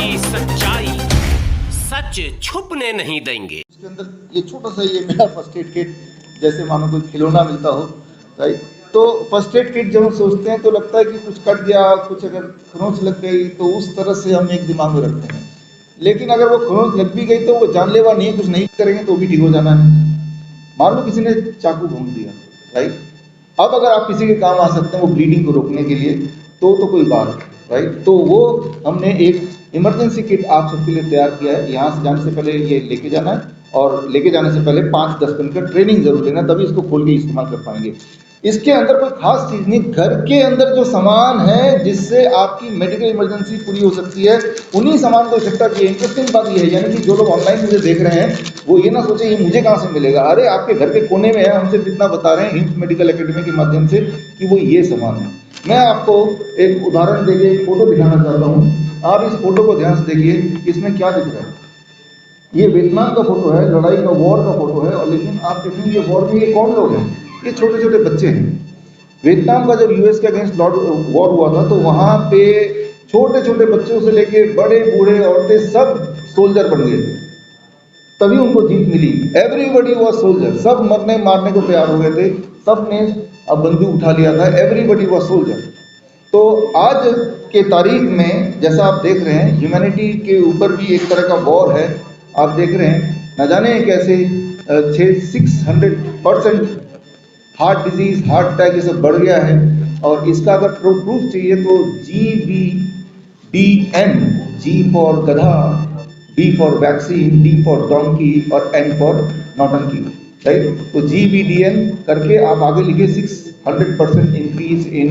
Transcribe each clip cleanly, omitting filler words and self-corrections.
की सच्चाई सच छुपने नहीं देंगे। उसके अंदर ये छोटा सा ये मेरा फर्स्ट एड किट, जैसे मानो कोई खिलौना मिलता हो, राइट। तो फर्स्ट एड किट जब हम सोचते हैं तो लगता है कि कुछ कट गया, कुछ अगर खरोंच लग गई, तो उस तरह से हम एक दिमाग में रखते हैं। लेकिन अगर वो खरोंच लग भी गई तो वो जानलेवा नहीं है, कुछ नहीं करेंगे तो भी ठीक हो जाना है। मान लो किसी ने चाकू भोंक दिया, राइट। अब अगर आप किसी के काम आ सकते हैं वो ब्लीडिंग को रोकने के लिए, तो कोई बात, राइट। तो वो हमने एक इमरजेंसी किट आप सबके लिए तैयार किया है। यहाँ से जाने से पहले ये लेके जाना है, और लेके जाने से पहले 5-10 मिनट का ट्रेनिंग जरूर लेना, तभी इसको खोल के इस्तेमाल कर पाएंगे। इसके अंदर कोई खास चीज नहीं, घर के अंदर जो सामान है जिससे आपकी मेडिकल इमरजेंसी पूरी हो सकती है, उन्हीं सामान को इकट्ठा किया। इंटरेस्टिंग बात यह है, यानी कि जो लोग ऑनलाइन मुझे देख रहे हैं वो ये ना सोचे ये मुझे कहाँ से मिलेगा। अरे आपके घर के कोने में है, हम सिर्फ इतना बता रहे हैं हिम्स मेडिकल एकेडमी के माध्यम से कि वो ये सामान है। मैं आपको एक उदाहरण देके एक फोटो दिखाना चाहता हूँ। आप इस फोटो को ध्यान से देखिए, इसमें क्या दिख रहा है। ये वियतनाम का फोटो है, लड़ाई का, वॉर का फोटो है। और लेकिन आप देखेंगे वॉर में ये कौन लोग हैं, ये छोटे छोटे बच्चे हैं। वियतनाम का जब यूएस के अगेंस्ट वॉर हुआ था तो वहां पे छोटे छोटे बच्चों से लेके बड़े बूढ़े औरतें सब सोल्जर बन गए थे, तभी उनको जीत मिली। एवरीबडी वॉज सोल्जर, सब मरने मारने को तैयार हो गए थे, सब ने अब बंदूक उठा लिया था। Everybody was soldier. तो आज के तारीख में जैसा आप देख रहे हैं, ह्यूमैनिटी के ऊपर भी एक तरह का वॉर है। आप देख रहे हैं न जाने कैसे 600% हार्ट डिजीज, हार्ट अटैक ये सब बढ़ गया है। और इसका अगर प्रूफ चाहिए तो GVDN, G फॉर गधा, D for vaccine, D for donkey और N फॉर नौटंकी, राइट। तो GVDN करके आप आगे लिखे 600% इंक्रीज इन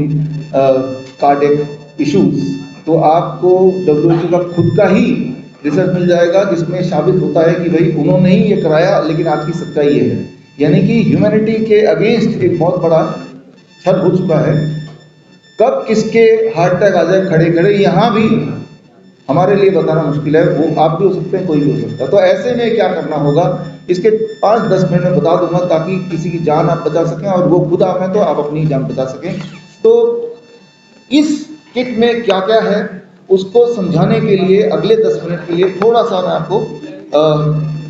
कार्डियक इश्यूज। तो आपको WHO का खुद का ही रिसर्च मिल जाएगा जिसमें साबित होता है कि भाई उन्होंने ही ये कराया, लेकिन आज की सच्चाई ये है। यानी कि ह्यूमैनिटी के अगेंस्ट एक बहुत बड़ा छल हो चुका है। कब किसके हार्ट अटैक आ जाए खड़े खड़े, यहाँ भी हमारे लिए बताना मुश्किल है। वो आप भी हो सकते हैं, कोई भी हो सकता है। तो ऐसे में क्या करना होगा, इसके 5-10 मिनट में बता दूंगा, ताकि किसी की जान आप बचा सकें, और वो खुद आप हैं तो आप अपनी जान बचा सकें। तो इस किट में क्या क्या है उसको समझाने के लिए अगले 10 मिनट के लिए थोड़ा सा मैं आपको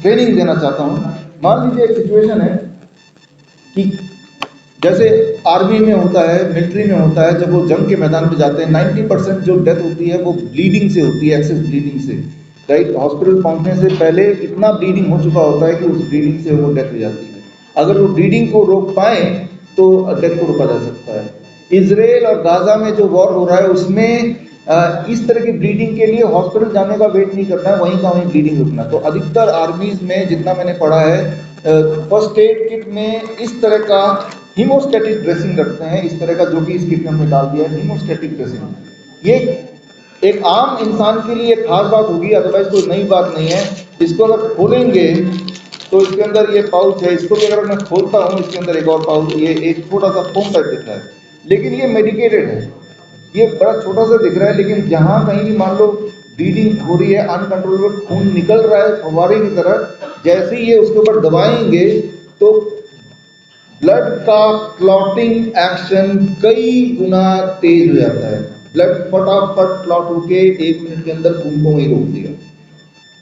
ट्रेनिंग देना चाहता हूँ। मान लीजिए एक सिचुएशन है कि जैसे आर्मी में होता है, मिलिट्री में होता है, जब वो जंग के मैदान में जाते हैं 90% जो डेथ होती है वो ब्लीडिंग से होती है, एक्सेस ब्लीडिंग से, राइट। हॉस्पिटल पहुंचने से पहले इतना ब्लीडिंग हो चुका होता है कि उस ब्लीडिंग से वो डेथ हो जाती है। अगर वो ब्लीडिंग को रोक पाए तो डेथ को रोका जा सकता है। इजराइल और गाजा में जो वॉर हो रहा है उसमें इस तरह की ब्लीडिंग के लिए हॉस्पिटल जाने का वेट नहीं करना है, वहीं का वहीं ब्लीडिंग रुकना। तो अधिकतर आर्मीज में जितना मैंने पढ़ा है, फर्स्ट एड किट में इस तरह का हीमोस्टैटिक ड्रेसिंग रखते हैं, इस तरह का, जो कि इस किट में हमने डाल दिया है हीमोस्टैटिक ड्रेसिंग। ये एक आम इंसान के लिए खास बात होगी, अदरवाइज कोई नई बात नहीं है। इसको अगर खोलेंगे तो इसके अंदर ये पाउच है, इसको भी अगर मैं खोलता हूँ इसके अंदर एक और पाउच, ये एक छोटा सा फोम टाइप दिख रहा है, लेकिन ये मेडिकेटेड है। ये बड़ा छोटा सा दिख रहा है, लेकिन जहां कहीं भी मान लो ब्लीडिंग हो रही है, अनकंट्रोलेबल खून निकल रहा है फव्वारे की तरह, जैसे ही ये उसके ऊपर दबाएंगे तो ब्लड का क्लॉटिंग एक्शन कई गुना तेज हो जाता है। ब्लड फटाफट क्लॉट होके 1 मिनट के अंदर खून को वहीं रोक दिया।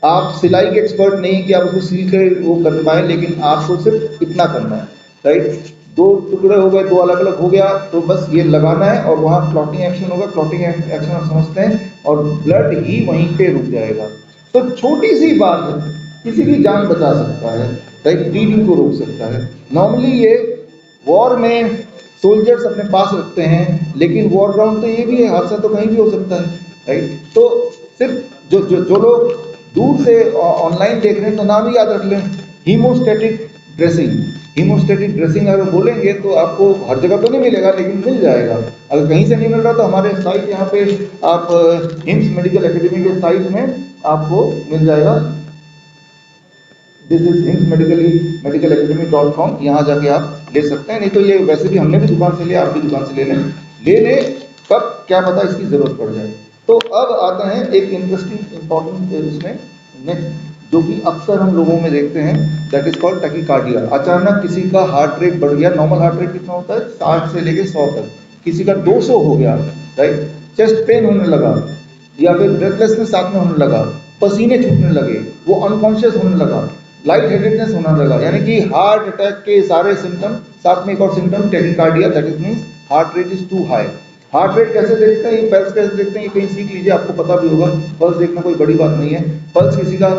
आप सिलाई के एक्सपर्ट नहीं कि आप उसको सिल के वो कर पाए, लेकिन आपको सिर्फ इतना करना है, राइट। 2 टुकड़े हो गए, 2 अलग अलग हो गया, तो बस ये लगाना है और वहाँ क्लॉटिंग एक्शन होगा। क्लॉटिंग एक्शन आप समझते हैं, और ब्लड ही वहीं पे रुक जाएगा। तो छोटी सी बात है, किसी की जान बचा सकता है, राइट, ब्लीडिंग को रोक सकता है। नॉर्मली ये वॉर में सोल्जर्स अपने पास रखते हैं, लेकिन वॉर ग्राउंड तो ये भी है, हादसा तो कहीं भी हो सकता है, राइट। तो सिर्फ जो लोग दूर से ऑनलाइन देख रहे हैं तो नाम ही याद रख लें, हीमोस्टैटिक ड्रेसिंग। हीमोस्टैटिक ड्रेसिंग अगर बोलेंगे तो आपको हर जगह तो नहीं मिलेगा, लेकिन मिल जाएगा। अगर कहीं से नहीं मिल रहा तो हमारे साइट यहाँ पे आप हिम्स मेडिकल एकेडमी के साइट में आपको मिल जाएगा। दिस इज हिम्स मेडिकल एकेडमी.com, यहाँ जाके आप ले सकते हैं। नहीं तो ये वैसे भी हमने भी दुकान से लिया, आप भी दुकान से ले लें, कब क्या पता इसकी जरूरत पड़ जाए। तो अब आते हैं एक इंटरेस्टिंग इंपॉर्टेंट इसमें नेक्स्ट, जो कि अक्सर हम लोगों में देखते हैं, दैट इज कॉल्ड टैकीकार्डिया। अचानक किसी का हार्ट रेट बढ़ गया, नॉर्मल हार्ट रेट कितना होता है 60 से लेके 100 तक, किसी का 200 हो गया, राइट। चेस्ट पेन होने लगा, या फिर ब्रेथलेसनेस साथ में होने लगा, पसीने छूटने लगे, वो अनकॉन्शियस होने लगा, लाइट हेडेडनेस होने लगा, यानी कि हार्ट अटैक के सारे सिम्टम, साथ में एक और symptom tachycardia, that is means heart rate is too high. Heart rate कैसे देखते हैं, ये पल्स कैसे देखते हैं, ये कहीं सीख लीजिए, आपको पता भी होगा। पल्स देखना कोई बड़ी बात नहीं है। पल्स किसी का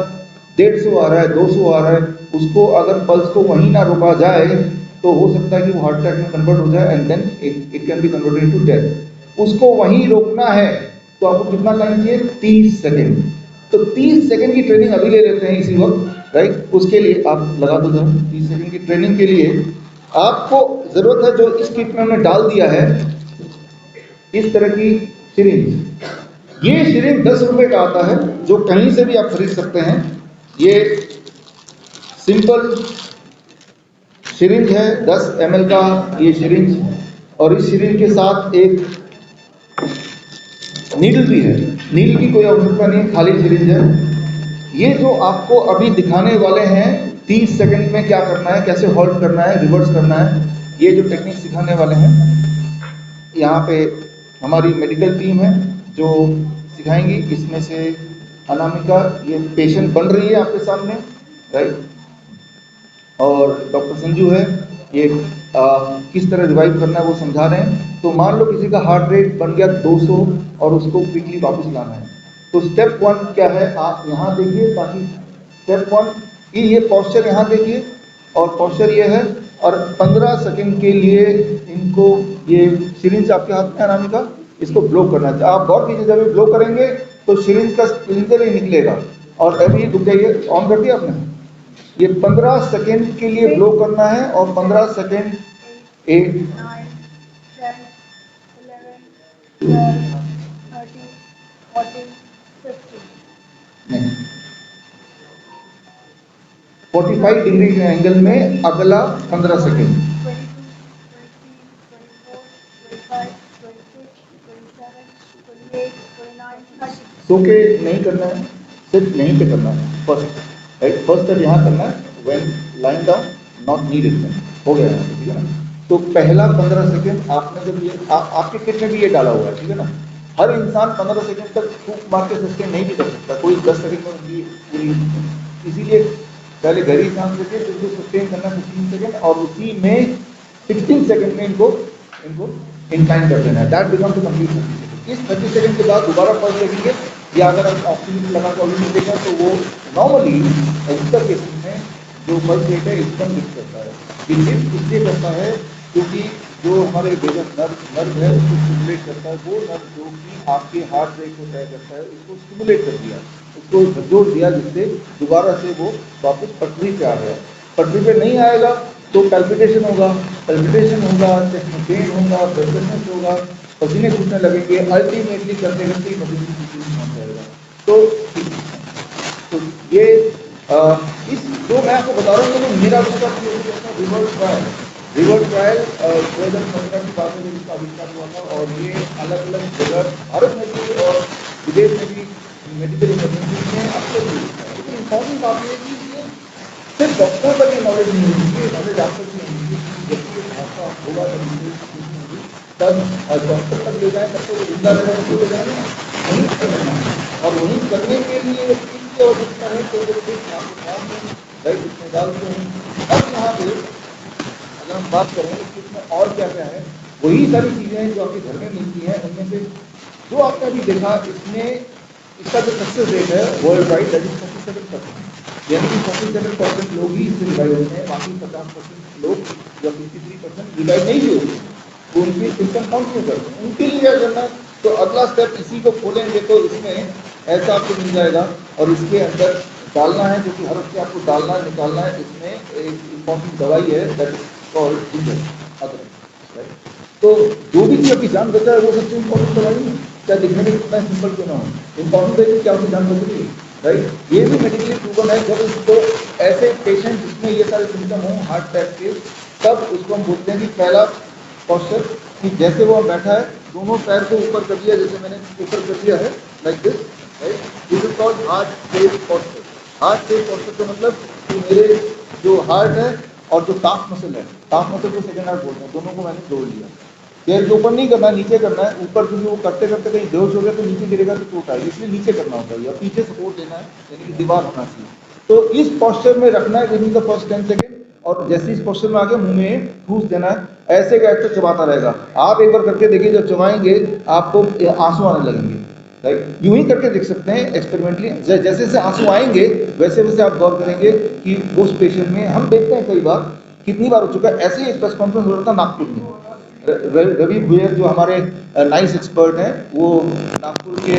150 आ रहा है, 200 आ रहा है, उसको अगर पल्स को वहीं ना रोका जाए तो हो सकता है कि वो हार्ट अटैक में कन्वर्ट हो जाए and then it can be converted into death. उसको वहीं रोकना है तो आपको कितना टाइम चाहिए, 30 सेकेंड। तो 30 सेकेंड की ट्रेनिंग अभी ले लेते हैं इसी वक्त, राइट। उसके लिए आप लगा दो जरा, 30 सेकेंड की ट्रेनिंग के लिए आपको जरूरत है, जो इस किट में हमने डाल दिया है, इस तरह की सिरिंज। ये सिरिंज 10 रुपए का आता है, जो कहीं से भी आप खरीद सकते हैं। ये सिंपल सिरिंज है, 10 ml का ये सिरिंज, और इस सिरिंज के साथ एक नीडल भी है। नीडल की कोई आवश्यकता नहीं है, खाली सिरिंज है। ये जो आपको अभी दिखाने वाले हैं 30 सेकंड में क्या करना है, कैसे होल्ड करना है, रिवर्स करना है, ये जो टेक्निक सिखाने वाले हैं, यहाँ पे हमारी मेडिकल टीम है जो सिखाएंगी। इसमें से अनामिका ये पेशेंट बन रही है आपके सामने, राइट, और डॉक्टर संजू है, ये किस तरह रिवाइव करना है वो समझा रहे हैं। तो मान लो किसी का हार्ट रेट बन गया 200 और उसको क्विकली वापस लाना है, तो स्टेप 1 क्या है, आप यहाँ देखिए, ताकि स्टेप 1 की ये पोस्चर यहाँ देखिए, और पोस्चर ये है, और 15 सेकंड के लिए इनको, ये सिरिंज आपके हाथ में अनामिका, इसको ब्लो करना है। आप गौर कीजिए, जब ये ब्लो करेंगे तो सिरिंज का स्प्लिंटर ही निकलेगा। और अभी रुक जाइए, ऑन कर दिया आपने, ये 15 सेकेंड के लिए ब्लो करना है, और 15 सेकेंड 8 9 10 11 12 13 14 15 नहीं, 45 डिग्री के एंगल में अगला 15 सेकेंड, 22 23 24 25 26 27 28 29 30 सो के नहीं करना है, सिर्फ यहीं पे करना है फर्स्ट, राइट। फर्स्ट स्टेप यहाँ करना है, when line down, not need it, हो गया यहाँ पे, ठीक है ना। तो पहला 15 सेकेंड आपने जब ये आपके किट में भी ये डाला हुआ है, ठीक है ना। हर इंसान 15 सेकेंड तक फूंक मार के सस्टेन नहीं भी कर सकता, कोई 10 सेकेंड में उनकी पूरी, इसीलिए पहले गहरी सांस लेके फिर उसको सस्टेन करना 15 सेकेंड, और उसी में 16 सेकेंड में इनको इंक्लाइन कर देना है, that becomes to complete 30 second. इस 30 सेकेंड के बाद दोबारा पल्स लगेंगे, या अगर आप ऑक्सीजन लगा के ऑक्सीजन देगा तो वो नॉर्मली एडिटर केसेस में जो पल्स रेट है एकदम लिफ्ट करता है। ये लिफ्ट इसलिए करता है क्योंकि जो हमारे वेगस नर्व है उसको स्टिमुलेट करता है, वो नर्व जो कि आपके हार्ट रेट को तय करता है, उसको स्टिमुलेट कर दिया, उसको झकझोर दिया, जिससे दोबारा से वो वापस पटरी पे आ गया। पटरी पे नहीं आएगा तो पैल्पिटेशन होगा, चेस्ट में पेन होगा, ब्रेथलेसनेस होगा, पसीने छूटने लगेंगे, अल्टीमेटली करते करते पसीने पहुंच जाएगा। तो ये इस जो मैं आपको बता रहा हूँ, मेरा विश्वास ये है, रिवर्स ट्रायल 2015 की बात है जब इसका आविष्कार हुआ था, और ये अलग अलग जगह भारत में भी और विदेश में भी मेडिकल इमरजेंसी में अक्सर यूज होता है। लेकिन इम्पॉर्टेंट बात यह है कि ये सिर्फ डॉक्टर तक ये नॉलेज नहीं होती है, नॉलेज आप तक नहीं होती है। जब ये भाषा होगा तब डॉक्टर तक ले जाए, तब तो जिंदा रहेगा तो ले जाए और वहीं करने के लिए की आवश्यकता है। तो राइट इसमें डालते हैं। अब यहाँ पे अगर हम बात करें इसमें और क्या क्या है, वही सारी चीज़ें जो आपके घर में मिलती हैं, उनमें से जो आपने अभी देखा, इसमें इसका जो सक्सेस रेट है वर्ल्ड वाइड दैट इज 47%, यानी कि 47% लोग ही इससे रिवाइव होते हैं, बाकी 50% लोग या 53% रिवाइव नहीं भी होते, वो उनके सिम्टम काउंट नहीं करते। उनके लिए क्या करना है, तो अगला स्टेप इसी को खोलेंगे तो इसमें ऐसा आपको मिल जाएगा, और इसके अंदर डालना है, जो कि हर हफ्ते आपको डालना है, निकालना है। इसमें एक इम्पॉर्टेंट दवाई है दैट इज कॉल्ड अदरक, राइट। तो जो भी चीज़ आपकी जान बचा है वो सबसे इम्पोर्टेंट दवाई है, क्या दिखने में कितना सिंपल क्यों ना हो, इम्पोर्टेंट है कि क्या आपकी जान बच रही है, राइट। ये भी मेडिकली प्रूवन है। जब उसको ऐसे पेशेंट जिसमें ये सारे सिम्टम हों हार्ट अटैक के, तब उसको हम बोलते हैं कि पहला पोस्चर, कि जैसे वो बैठा है दोनों पैर को ऊपर कर दिया, जैसे मैंने ऊपर कर दिया है like this, right. This is called heart stage posture. Heart stage posture का मतलब कि मेरे जो हार्ट है और जो टाफ मसल है, टाफ मसल को सेकंड हार्ट बोलते हैं, दोनों को मैंने जोड़ लिया, पैर के ऊपर नहीं करना है, नीचे करना है। ऊपर क्योंकि वो करते करते कहीं बेहोश हो गया तो नीचे गिरेगा तो चोट आएगी, इसलिए नीचे करना होता है और पीछे सपोर्ट देना है, यानी कि दीवार होना चाहिए। तो इस पोस्चर में रखना है with in the first 10 second, और जैसे इस पोस्चर में आगे मुंह में ठूस देना है, ऐसे का ऐसे चबाता रहेगा। आप एक बार करके देखिए, जब चबाएंगे आपको आंसू आने लगेंगे, राइट। यूं ही करके देख सकते हैं एक्सपेरिमेंटली, जैसे जैसे आंसू आएंगे वैसे वैसे आप गौर करेंगे कि उस पेशेंट में, हम देखते हैं कई बार, कितनी बार हो चुका है ऐसे ही एक प्रेस कॉन्फ्रेंस हो रहा था नागपुर में। रवि भुयर जो हमारे नाइस एक्सपर्ट हैं, वो नागपुर के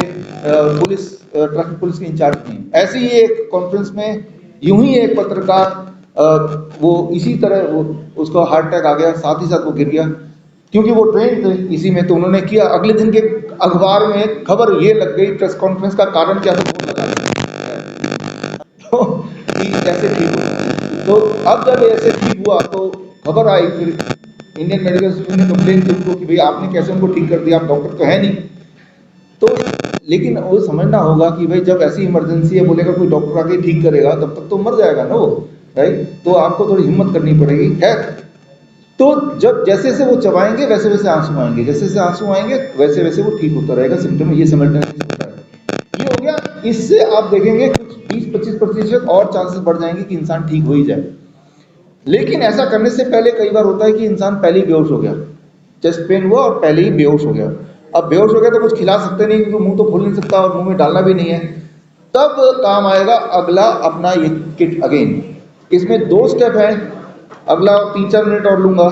पुलिस ट्रैफिक पुलिस के इंचार्ज थे। ऐसे ही एक कॉन्फ्रेंस में यूं ही एक पत्रकार वो इसी तरह वो उसको हार्ट अटैक आ गया, साथ ही साथ वो गिर गया, क्योंकि वो ट्रेन थे इसी में। तो उन्होंने किया, अगले दिन के अखबार में खबर ये लग गई, प्रेस कॉन्फ्रेंस का कारण क्या था, वो लगा तो कैसे ठीक हुआ। तो अब जब ऐसे ठीक हुआ तो खबर आई, फिर इंडियन मेडिकल एसोसिएशन ने कंप्लेन की उनको कि भाई आपने कैसे उनको ठीक कर दिया, आप डॉक्टर तो है नहीं। तो लेकिन वो समझना होगा कि भाई जब ऐसी इमरजेंसी है, बोलेगा कोई डॉक्टर आके ठीक करेगा, तब तक तो मर जाएगा ना वो, राइट। तो आपको थोड़ी हिम्मत करनी पड़ेगी, है। तो जब जैसे जैसे वो चबाएंगे वैसे वैसे आंसू आएंगे, जैसे जैसे आंसू आएंगे वैसे वैसे वो ठीक होता रहेगा, सिम्टम ये सिमल्टेनियस होता है। ये हो गया। इससे आप देखेंगे कुछ 20-25% और चांसेस बढ़ जाएंगे कि इंसान ठीक हो ही जाए। लेकिन ऐसा करने से पहले कई बार होता है कि इंसान पहले ही बेहोश हो गया, चेस्ट पेन हुआ और पहले ही बेहोश हो गया। अब बेहोश हो गया तो कुछ खिला सकते नहीं, क्योंकि मुंह तो खोल नहीं सकता और मुंह में डालना भी नहीं है। तब काम आएगा अगला अपना ये किट अगेन। इसमें 2 स्टेप हैं, अगला 3-4 मिनट और लूंगा।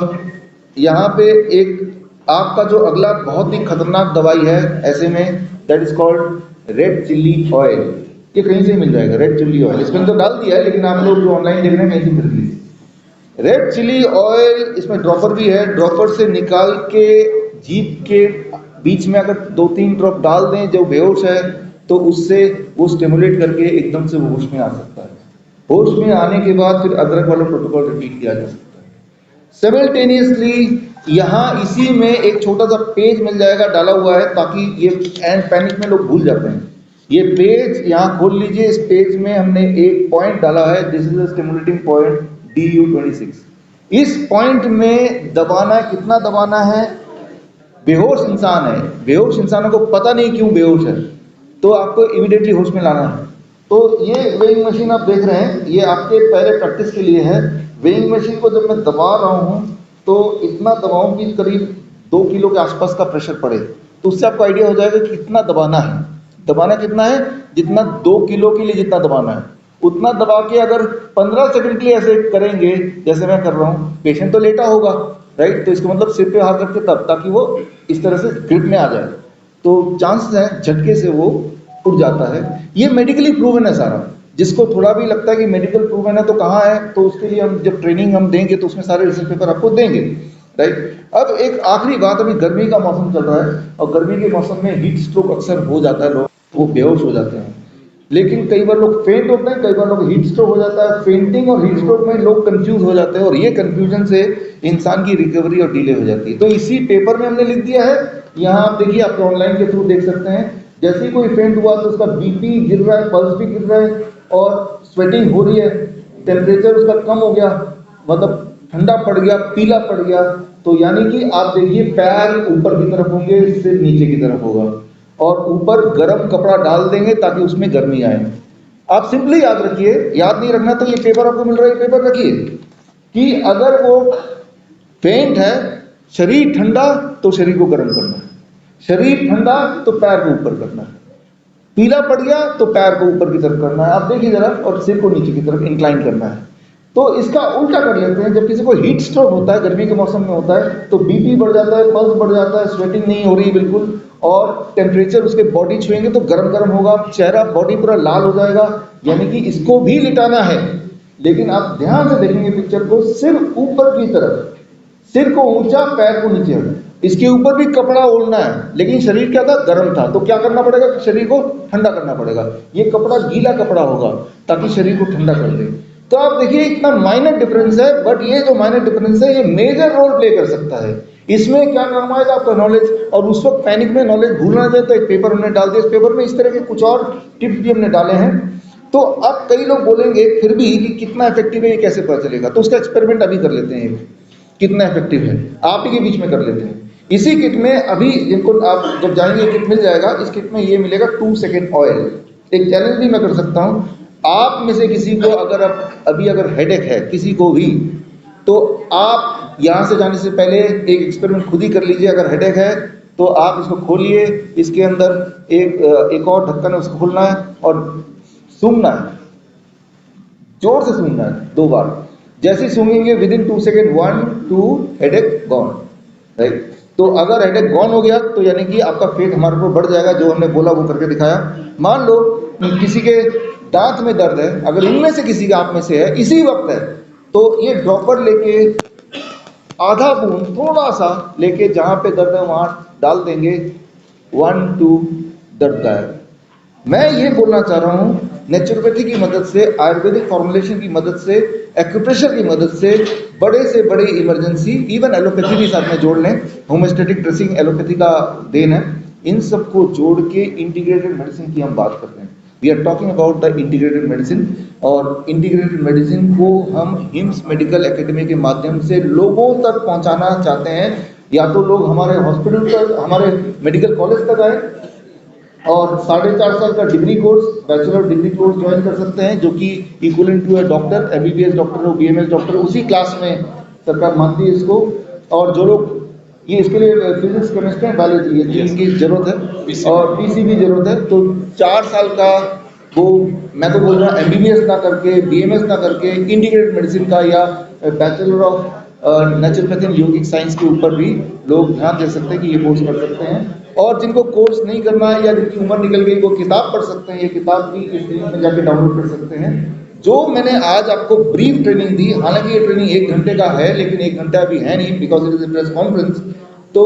यहाँ पे एक आपका जो अगला बहुत ही खतरनाक दवाई है ऐसे में, that is called red chilli oil. ये कहीं से मिल जाएगा, रेड चिल्ली ऑयल। इसमें तो डाल दिया है, लेकिन आप लोग जो ऑनलाइन देख रहे हैं कहीं से खरीद लीजिए। रेड चिली ऑयल, इसमें ड्रॉपर भी है। ड्रॉपर से निकाल के जीभ के बीच में अगर 2-3 ड्रॉप डाल दें जो बेहोश है, तो उससे वो स्टिमुलेट करके एकदम से वो होश में आ सकता है। होश में आने के बाद फिर अदरक वाला प्रोटोकॉल रिपीट किया जा सकता है। सिमिल्टेनियसली यहाँ इसी में एक छोटा सा पेज मिल जाएगा, डाला हुआ है, ताकि ये एंड पैनिक में लोग भूल जाते हैं। ये पेज यहाँ खोल लीजिए। इस पेज में हमने एक पॉइंट डाला है, this is the stimulating point DU26। इस पॉइंट में दबाना है। कितना दबाना है? बेहोश इंसान है, बेहोश इंसानों को पता नहीं क्यों बेहोश है, तो आपको इमीडिएटली होश में लाना है। तो ये वेइंग मशीन आप देख रहे हैं, ये आपके पहले प्रैक्टिस के लिए है। वेइंग मशीन को जब मैं दबा रहा हूँ तो इतना दबाऊं कि करीब 2 किलो के आसपास का प्रेशर पड़े, तो उससे आपको आइडिया हो जाएगा कि कितना दबाना है। दबाना कितना है? जितना 2 किलो के लिए जितना दबाना है उतना दबा के अगर 15 सेकंड के लिए ऐसे करेंगे जैसे मैं कर रहा हूँ, पेशेंट तो लेटा होगा, राइट। तो इसका मतलब सिर पे हाथ रख के तब, ताकि वो इस तरह से ग्रिप में आ जाए, तो चांसेस है झटके से वो उड़ जाता है। ये मेडिकली प्रूवन है सारा। जिसको थोड़ा भी लगता है कि मेडिकल प्रूवन है तो कहाँ है, तो उसके लिए हम जब ट्रेनिंग हम देंगे तो उसमें सारे रिसर्च पेपर आपको देंगे, राइट। अब एक आखिरी बात, अभी गर्मी का मौसम चल रहा है और गर्मी के मौसम में हीट स्ट्रोक अक्सर हो जाता है, लोग वो बेहोश हो जाते हैं। लेकिन कई बार लोग फेंट होते हैं, कई बार लोग हीट स्ट्रोक हो जाता है। फेंटिंग और हीट स्ट्रोक में लोग कंफ्यूज हो जाते हैं और ये कंफ्यूजन से इंसान की रिकवरी और डिले हो जाती है। तो इसी पेपर में हमने लिख दिया है, यहाँ आप देखिए, आप ऑनलाइन के थ्रू देख सकते हैं। जैसे ही कोई फेंट हुआ तो उसका बीपी गिर रहा है, पल्स भी गिर रहा है और स्वेटिंग हो रही है, टेम्परेचर उसका कम हो गया, मतलब ठंडा पड़ गया, पीला पड़ गया। तो यानी कि आप देखिए पैर ऊपर की तरफ होंगे, सिर नीचे की तरफ होगा, और ऊपर गर्म कपड़ा डाल देंगे ताकि उसमें गर्मी आए। आप सिंपली याद रखिए, याद नहीं रखना तो ये पेपर आपको मिल रहा है, पेपर रखिए कि अगर वो फेंट है, शरीर ठंडा तो शरीर को गर्म करना है, शरीर ठंडा तो पैर को ऊपर करना है, पीला पड़ गया तो पैर को ऊपर की तरफ करना है, आप देखिए जरा, और सिर को नीचे की तरफ इंक्लाइन करना है। तो इसका उल्टा कर लेते हैं। जब किसी को हीट स्ट्रोक होता है, गर्मी के मौसम में होता है, तो बीपी बढ़ जाता है, पल्स बढ़ जाता है, स्वेटिंग नहीं हो रही बिल्कुल, और टेम्परेचर उसके बॉडी छुएंगे तो गर्म गर्म होगा, चेहरा बॉडी पूरा लाल हो जाएगा, यानी कि इसको भी लिटाना है। लेकिन आप ध्यान से देखेंगे पिक्चर को, सिर ऊपर की तरफ, सिर को ऊंचा, पैर को नीचे, इसके ऊपर भी कपड़ा ओढ़ना है, लेकिन शरीर क्या था? गर्म था। तो क्या करना पड़ेगा? शरीर को ठंडा करना पड़ेगा। ये कपड़ा गीला कपड़ा होगा ताकि शरीर को ठंडा कर दे। तो आप देखिए इतना माइनर डिफरेंस है, बट ये जो माइनर डिफरेंस है ये मेजर रोल प्ले कर सकता है। इसमें क्या काम आएगा? आपका नॉलेज। और उस वक्त पैनिक में नॉलेज भूलना जाए तो एक पेपर हमने डाल दिया, इस पेपर में इस तरह के कुछ और टिप्स भी हमने डाले हैं। तो अब कई लोग बोलेंगे फिर भी कि कितना इफेक्टिव है, ये कैसे पता चलेगा? तो उसका एक्सपेरिमेंट अभी कर लेते हैं, कितना इफेक्टिव है, आप ही के बीच में कर लेते हैं। इसी किट में अभी जिनको आप जब जाएंगे किट मिल जाएगा, इस किट में ये मिलेगा 2 सेकेंड ऑयल। एक चैलेंज भी मैं कर सकता हूँ, आप में से किसी को अगर अभी अगर हेडेक है किसी को भी, तो आप यहाँ से जाने से पहले एक एक्सपेरिमेंट खुद ही कर लीजिए। अगर हेडेक है तो आप इसको खोलिए, इसके अंदर एक और ढक्कन है, उसको खोलना है और सूंघना है, जोर से सूंघना है 2 बार। जैसे ही सूंघेंगे within 2 second 1 2 headache gone, right. तो अगर हेडेक गॉन हो गया तो यानी कि आपका फेथ हमारे ऊपर बढ़ जाएगा, जो हमने बोला वो करके दिखाया। मान लो किसी के दांत में दर्द है, अगर इनमें से किसी का आप में से है, इसी वक्त है, तो ये ड्रॉपर लेके आधा बूंद थोड़ा सा लेके जहां पे दर्द है वहां डाल देंगे, 1 2 दर्द गायब। मैं ये बोलना चाह रहा हूँ, नेचुरोपैथी की मदद से, आयुर्वेदिक फॉर्मुलेशन की मदद से, एक्यूप्रेशर की मदद से, बड़े से बड़े इमरजेंसी, इवन एलोपैथी भी साथ में जोड़ लें, होम्योस्टैटिक ड्रेसिंग एलोपैथी का देन है, इन सबको जोड़ के इंटीग्रेटेड मेडिसिन की हम बात करते हैं। We are talking about the integrated medicine, और इंटीग्रेटेड मेडिसिन को हम हिम्स मेडिकल एकेडमी के माध्यम से लोगों तक पहुंचाना चाहते हैं। या तो लोग हमारे हॉस्पिटल तक, हमारे मेडिकल कॉलेज तक आए और 4.5 साल का degree course, bachelor degree course join कर सकते हैं, जो कि equivalent to a doctor, MBBS doctor हो, बीएमएस डॉक्टर, उसी क्लास में सरकार मानती है इसको। और जो लोग ये इसके लिए फिजिक्स, केमिस्ट्री एंड बायोलॉजी ये इनकी जरूरत है, और पीसी भी जरूरत है। तो 4 साल का वो, मैं तो बोल रहा हूँ एमबीबीएस ना करके, बीएमएस ना करके, इंटीग्रेटेड मेडिसिन का या bachelor of naturopathy and yogic science के ऊपर भी लोग ध्यान दे सकते हैं कि ये कोर्स कर सकते हैं। और जिनको कोर्स नहीं करना है या जिनकी उम्र निकल गई, वो किताब पढ़ सकते हैं। ये किताब भी इस लिंक में जाके डाउनलोड कर सकते हैं। जो मैंने आज आपको ब्रीफ ट्रेनिंग दी, हालांकि ये ट्रेनिंग 1 घंटे का है, लेकिन 1 घंटा अभी है नहीं, because it is a press conference. तो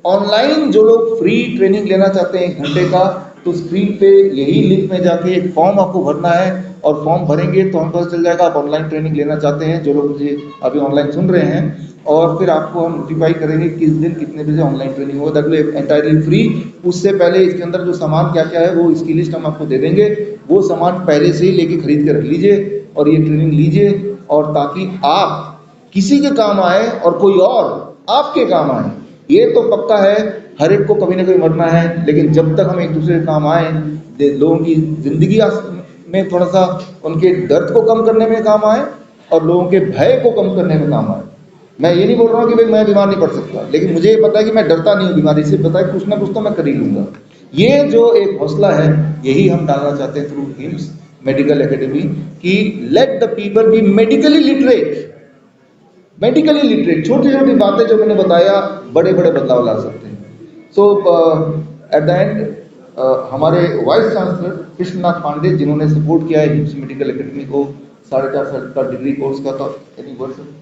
ऑनलाइन जो लोग फ्री ट्रेनिंग लेना चाहते हैं 1 घंटे का, तो स्क्रीन पे यही लिंक में जाके एक फॉर्म आपको भरना है, और फॉर्म भरेंगे तो हमको पता चल जाएगा आप ऑनलाइन ट्रेनिंग लेना चाहते हैं। जो लोग मुझे अभी ऑनलाइन सुन रहे हैं, और फिर आपको हम नोटिफाई करेंगे किस दिन कितने बजे ऑनलाइन ट्रेनिंग होगा, दैट विल एंटायरली फ्री। उससे पहले इसके अंदर जो सामान क्या क्या है वो इसकी लिस्ट हम आपको दे देंगे, वो सामान पहले से ही लेके खरीद के रख लीजिए और ये ट्रेनिंग लीजिए, और ताकि आप किसी के काम आए और कोई और आपके काम आए। ये तो पक्का है, हर एक को कभी ना कभी मरना है, लेकिन जब तक हम एक दूसरे के काम आए, लोगों की जिंदगी में थोड़ा सा उनके दर्द को कम करने में काम आए और लोगों के भय को कम करने में काम आए। मैं ये नहीं बोल रहा हूँ कि भाई मैं बीमार नहीं पड़ सकता, लेकिन मुझे ये पता है कि मैं डरता नहीं हूँ बीमारी से, पता है कुछ ना कुछ तो मैं कर ही लूंगा। ये जो एक हौसला है, यही हम डालना चाहते हैं थ्रू हिम्स मेडिकल एकेडमी, कि let the people be medically literate. Medically literate, छोटी छोटी बातें जो मैंने बताया बड़े बड़े बदलाव ला सकते हैं। सो एट द एंड हमारे वाइस चांसलर कृष्णनाथ पांडे, जिन्होंने सपोर्ट किया है हिम्स मेडिकल एकेडमी को 4.5 साल का डिग्री कोर्स का, तो एनी वर्ड सर?